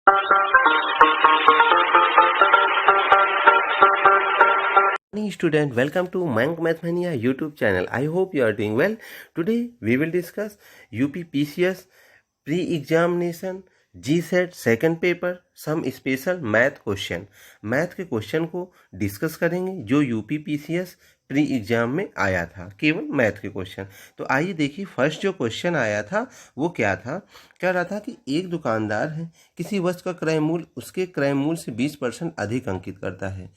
Morning student, welcome to Mank Mathmania YouTube channel. I hope you are doing well. Today we will discuss UP PCS pre-examination GSET second paper some special math question. Math के question को discuss करेंगे जो UP PCS pre exam में आया था, केवल math के question. तो आइए देखिए, फर्स्ट जो क्वेश्चन आया था वो क्या था। कह रहा था कि एक दुकानदार है, किसी वस्तु का क्रय मूल्य उसके क्रय मूल्य से 20% अधिक अंकित करता है।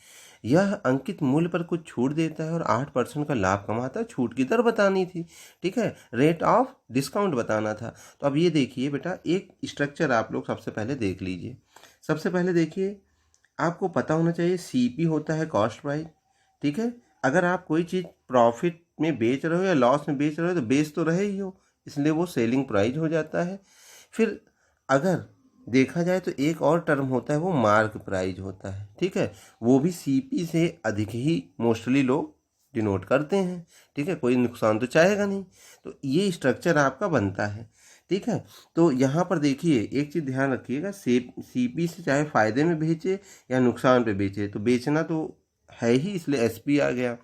यह अंकित मूल्य पर कुछ छूट देता है और 8% का लाभ कमाता है। छूट की दर बतानी थी, ठीक है, रेट ऑफ डिस्काउंट बताना था। तो अब ये देखिए बेटा, एक स्ट्रक्चर आप लोग सबसे पहले देख लीजिए। सबसे पहले देखिए, आपको पता होना चाहिए सीपी होता है कॉस्ट प्राइस, ठीक है। अगर आप कोई चीज़ प्रॉफिट में बेच रहे हो या लॉस में बेच रहे हो तो बेच तो रहे ही हो, इसलिए वो सेलिंग प्राइस हो जाता है। फिर अगर देखा जाए तो एक और टर्म होता है, वो मार्क प्राइस होता है, ठीक है। वो भी सीपी से अधिक ही मोस्टली लोग डिनोट करते हैं, ठीक है। कोई नुकसान तो चाहेगा नहीं, तो ये स्ट्रक्चर आपका बनता है, ठीक है। तो यहाँ पर देखिए, एक चीज़ ध्यान रखिएगा, सीपी से चाहे फ़ायदे में बेचे या नुकसान पे बेचे, तो बेचना तो है ही, इसलिए एसपी आ गया।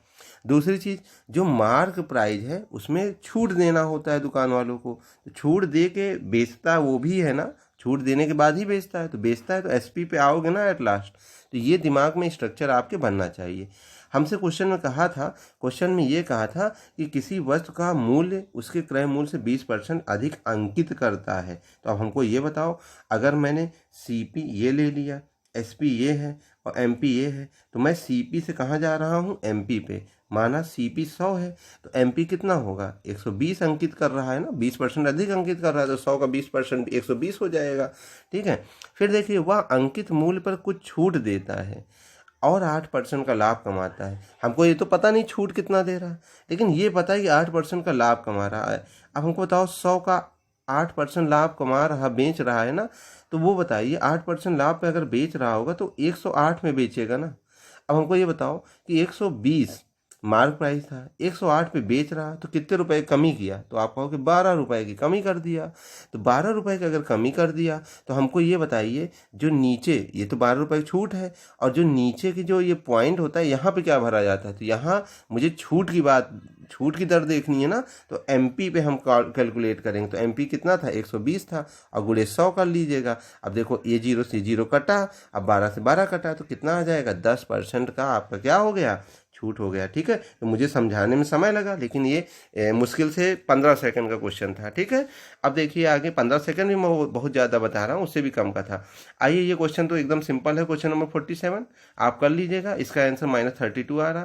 दूसरी चीज़, जो मार्क प्राइस है उसमें छूट देना होता है दुकान वालों को, तो छूट दे के बेचता वो भी है ना, छूट देने के बाद ही बेचता है, तो बेचता है तो एसपी पे आओगे ना एट लास्ट। तो ये दिमाग में स्ट्रक्चर आपके बनना चाहिए। हमसे क्वेश्चन में कहा था, क्वेश्चन में ये कहा था कि किसी वस्तु का मूल्य उसके क्रय मूल्य से 20% अधिक अंकित करता है। तो अब हमको ये बताओ, अगर मैंने सीपी ये ले लिया, एसपी ये है और एमपी ये है, तो मैं सीपी से कहाँ जा रहा हूँ, एमपी पे। माना सीपी 100 है तो एमपी कितना होगा, 120 अंकित कर रहा है ना, 20% अधिक अंकित कर रहा है, तो 100 का 20% 120 हो जाएगा, ठीक है। फिर देखिए, वह अंकित मूल्य पर कुछ छूट देता है और 8% का लाभ कमाता है। हमको ये तो पता नहीं छूट कितना दे रहा है, लेकिन ये पता है कि 8% का लाभ कमा रहा है। अब हमको बताओ, 100 का 8% लाभ कमा रहा, बेच रहा है ना, तो वो बताइए 8% लाभ पे अगर बेच रहा होगा तो 108 में बेचेगा ना। अब हमको ये बताओ कि 120 मार्क प्राइस था, 108 पे बेच रहा, तो कितने रुपए कमी किया, तो आप कहोगे 12 रुपए की कमी कर दिया। तो 12 रुपए की अगर कमी कर दिया तो हमको ये बताइए, जो नीचे, ये तो 12 रुपए छूट है, और जो नीचे की जो ये पॉइंट होता है यहाँ पे क्या भरा जाता है, तो यहाँ मुझे छूट की बात, छूट की दर देखनी है ना, तो एमपी पे हम कैलकुलेट करेंगे। तो एमपी कितना था, 120 था, और गुणे 100 कर लीजिएगा। अब देखो, ये 0 से 0 कटा, अब 12 से 12 कटा, तो कितना आ जाएगा, 10% का आपका क्या हो गया, छूट हो गया, ठीक है। तो मुझे समझाने में समय लगा, लेकिन ये मुश्किल से 15 सेकंड का क्वेश्चन था, ठीक है। अब देखिए आगे, 15 सेकंड भी मैं बहुत ज़्यादा बता रहा हूँ, उससे भी कम का था। आइए, ये क्वेश्चन तो एकदम सिंपल है, क्वेश्चन नंबर 47 आप कर लीजिएगा, इसका आंसर -32 आ रहा।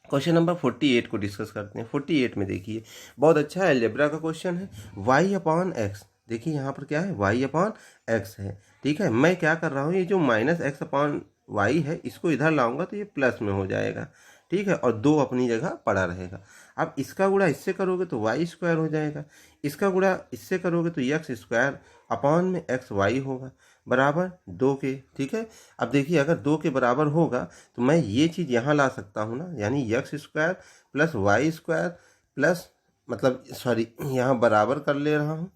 क्वेश्चन नंबर 48 को डिस्कस करते हैं। 48 में देखिए, बहुत अच्छा है, अलजेब्रा का क्वेश्चन है। y/x, देखिए यहाँ पर क्या है, y/x है, ठीक है। मैं क्या कर रहा हूँ, ये जो -x/y है, इसको इधर लाऊंगा तो ये प्लस में हो जाएगा, ठीक है, और 2 अपनी जगह पड़ा रहेगा। अब इसका गुणा इससे करोगे तो y² हो जाएगा, इसका गुणा इससे करोगे तो x² अपॉन में xy होगा, बराबर 2 के, ठीक है। अब देखिए, अगर 2 के बराबर होगा तो मैं ये चीज़ यहाँ ला सकता हूँ ना, यानी x² प्लस y² प्लस, मतलब सॉरी, यहाँ बराबर कर ले रहा हूँ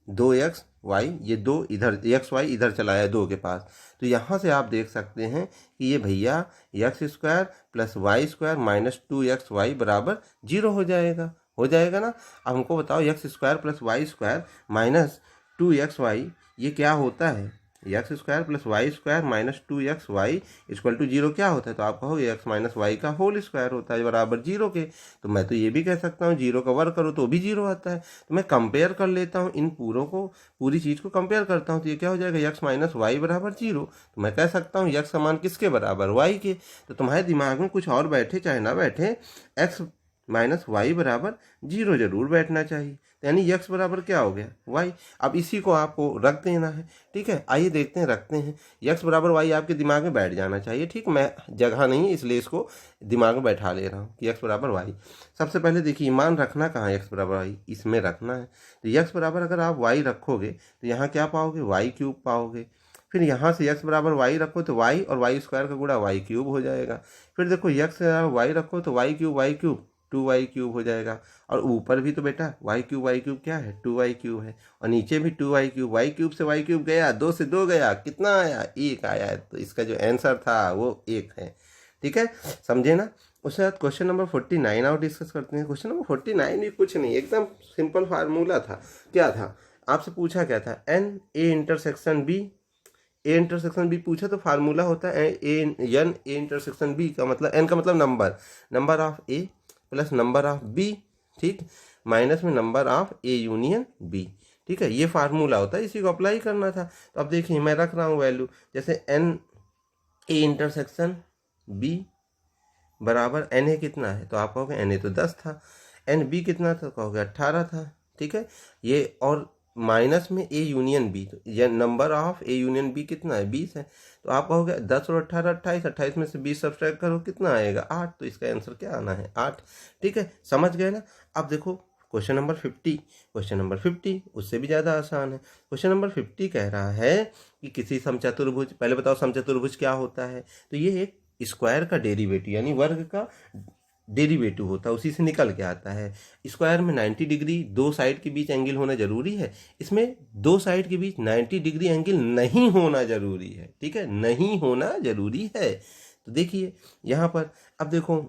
2xy, ये 2 इधर, xy इधर चला है 2 के पास, तो यहाँ से आप देख सकते हैं कि ये भैया x² plus y² minus 2xy बराबर 0 हो जाएगा, ना। अब हमको बताओ, x² plus y² minus 2xy ये क्या होता है, x² plus y² minus 2xy equal to 0 क्या होता है, तो आप कहोगे x माइनस वाई का होल स्क्वायर होता है, बराबर 0 के। तो मैं तो ये भी कह सकता हूँ 0 का वर्ग करो तो भी 0 आता है। तो मैं कंपेयर कर लेता हूँ इन पूरों को, पूरी चीज़ को कंपेयर करता हूँ, तो ये क्या हो जाएगा, x माइनस वाई बराबर 0। तो मैं कह सकता हूँ x समान किसके बराबर, y के। तो तुम्हारे दिमाग में कुछ और बैठे चाहे ना बैठे, x माइनस वाई बराबर 0 जरूर बैठना चाहिए, यानी x बराबर क्या हो गया, y। अब इसी को आपको रख देना है, ठीक है। आइए देखते हैं, रखते हैं, x बराबर y आपके दिमाग में बैठ जाना चाहिए, ठीक। मैं जगह नहीं है इसलिए इसको दिमाग में बैठा ले रहा हूँ कि x बराबर y। सबसे पहले देखिए, मान रखना कहाँ है, x बराबर y इसमें रखना है। तो x बराबर अगर आप y रखोगे तो यहाँ क्या पाओगे, y³ पाओगे। फिर यहाँ से x बराबर y रखो तो y और y² का गुणा y³ हो जाएगा। फिर देखो, x बराबर y रखो तो y³ 2y क्यूब हो जाएगा। और ऊपर भी तो बेटा y क्यूब क्या है 2y क्यूब है, और नीचे भी 2y क्यूब, y क्यूब से y क्यूब गया, 2 से 2 गया, कितना आया 1 आया है। तो इसका जो आंसर था वो 1 है। ठीक है, समझे ना। उसके बाद क्वेश्चन नंबर 49 और डिस्कस करते हैं। क्वेश्चन नंबर 49 भी कुछ नहीं, एकदम सिंपल फार्मूला था। क्या था, आपसे पूछा क्या था, n A intersection B, A intersection B पूछा तो फार्मूला होता है एन ए इंटरसेक्शन बी का मतलब, एन का मतलब number of A plus number of B, ठीक, माइनस में number of A union B. ठीक है, ये फार्मूला होता है, इसी को अप्लाई करना था। तो अब देखिए मैं रख रहा हूँ वैल्यू, जैसे एन ए इंटरसेक्शन बी बराबर एन ए कितना है, तो आप कहोगे एन ए तो 10 था, एन बी कितना था, कहोगे 18 था। ठीक है, ये और माइनस में ए यूनियन बी, तो ये number of A union B कितना है 20 है। तो आप कहोगे 10 और 18 28, 28 में से 20 सब्सट्रैक्ट करो, कितना आएगा 8। तो इसका आंसर क्या आना है 8। ठीक है, समझ गए ना। अब देखो क्वेश्चन नंबर 50, क्वेश्चन नंबर 50 उससे भी ज़्यादा आसान है। क्वेश्चन नंबर 50 कह रहा है कि किसी समचतुर्भुज, पहले बताओ समचतुर्भुज क्या होता है, तो ये एक स्क्वायर का डेरिवेटिव यानी वर्ग का डेरिवेटिव होता है, उसी से निकल के आता है। स्क्वायर में 90 डिग्री दो साइड के बीच एंगल होना जरूरी है, इसमें दो साइड के बीच 90 डिग्री एंगल नहीं होना जरूरी है। ठीक है, नहीं होना जरूरी है। तो देखिए यहाँ पर, अब देखो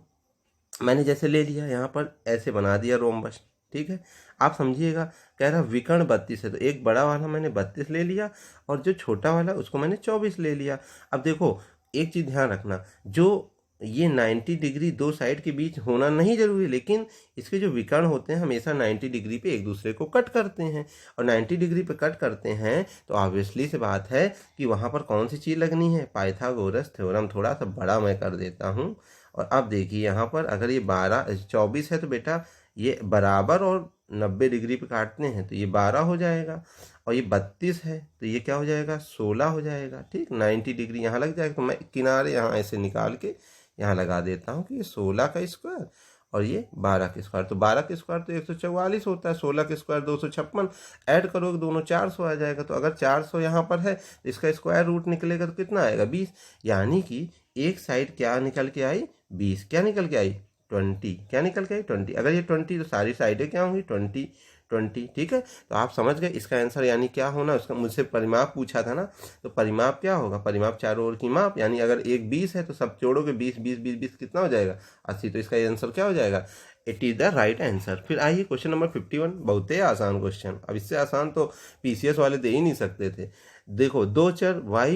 मैंने जैसे ले लिया यहाँ पर ऐसे बना दिया रोम्बस। ठीक है, आप समझिएगा, कह रहा विकर्ण 32 है, तो एक बड़ा वाला मैंने 32 ले लिया और जो छोटा वाला उसको मैंने 24 ले लिया। अब देखो एक चीज़ ध्यान रखना, जो ये 90 डिग्री दो साइड के बीच होना नहीं जरूरी, लेकिन इसके जो विकर्ण होते हैं हमेशा 90 डिग्री पे एक दूसरे को कट करते हैं, और 90 डिग्री पे कट करते हैं तो ऑब्वियसली से बात है कि वहाँ पर कौन सी चीज़ लगनी है, पाइथागोरस थ्योरम। थोड़ा सा बड़ा मैं कर देता हूँ। और अब देखिए यहाँ पर अगर ये 24 है तो बेटा ये बराबर और 90 डिग्री पे काटते हैं तो ये 12 हो जाएगा, और ये 32 है तो ये क्या हो जाएगा 16 हो जाएगा। ठीक, 90 डिग्री यहाँ लग जाएगा, तो मैं किनारे यहाँ ऐसे निकाल के यहाँ लगा देता हूँ कि ये 16 का स्क्वायर और ये 12 का स्क्वायर, तो 12 का स्क्वायर तो 144 होता है, 16 का स्क्वायर 256, ऐड करोगे दोनों 400 आ जाएगा। तो अगर 400 यहाँ पर है तो इसका स्क्वायर रूट निकलेगा तो कितना आएगा 20, यानी कि एक साइड क्या निकल के आई 20, क्या निकल के आई 20, क्या निकल के आई 20। अगर ये 20 तो सारी साइडें क्या होंगी 20 20। ठीक है, तो आप समझ गए इसका आंसर यानी क्या होना। उसका मुझसे परिमाप पूछा था ना, तो परिमाप क्या होगा, परिमाप चारों ओर की माप, यानी अगर एक 20 है तो सब जोड़ोगे 20 20 20 20 कितना हो जाएगा 80। तो इसका आंसर क्या हो जाएगा, it is the right answer. फिर आइए क्वेश्चन नंबर 51, बहुत ही आसान क्वेश्चन, अब इससे आसान तो पीसीएस वाले दे ही नहीं सकते थे। देखो दो चर y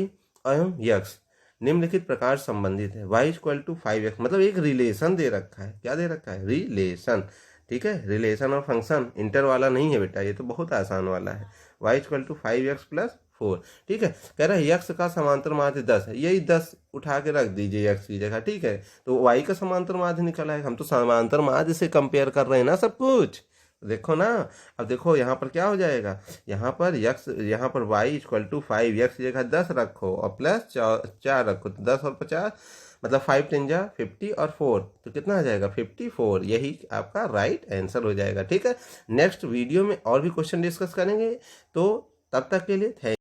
एवं x निम्नलिखित प्रकार संबंधित है, y इक्वल टू 5x, मतलब एक रिलेशन दे रखा है। क्या दे रखा है, रिलेशन। ठीक है, रिलेशन और फंक्शन इंटर वाला नहीं है बेटा, ये तो बहुत आसान वाला है। y equal to 5x plus 4। ठीक है, कह रहा है x का समांतर माध्य 10 है, यही 10 उठा के रख दीजिए x की जगह। ठीक है, तो y का समांतर माध्य निकला है, हम तो समांतर माध्य से कंपेयर कर रहे हैं ना सब कुछ, देखो ना। अब देखो यहाँ पर क्या हो जाएगा, यहाँ पर यहाँ पर y इक्वल टू 5x की जगह 10 रखो और प्लस 4 रखो, तो 10 और 50 मतलब 5 10 जा 50 और 4 तो कितना आ जाएगा 54, यही आपका राइट आंसर हो जाएगा। ठीक है, नेक्स्ट वीडियो में और भी क्वेश्चन डिस्कस करेंगे, तो तब तक के लिए थैंक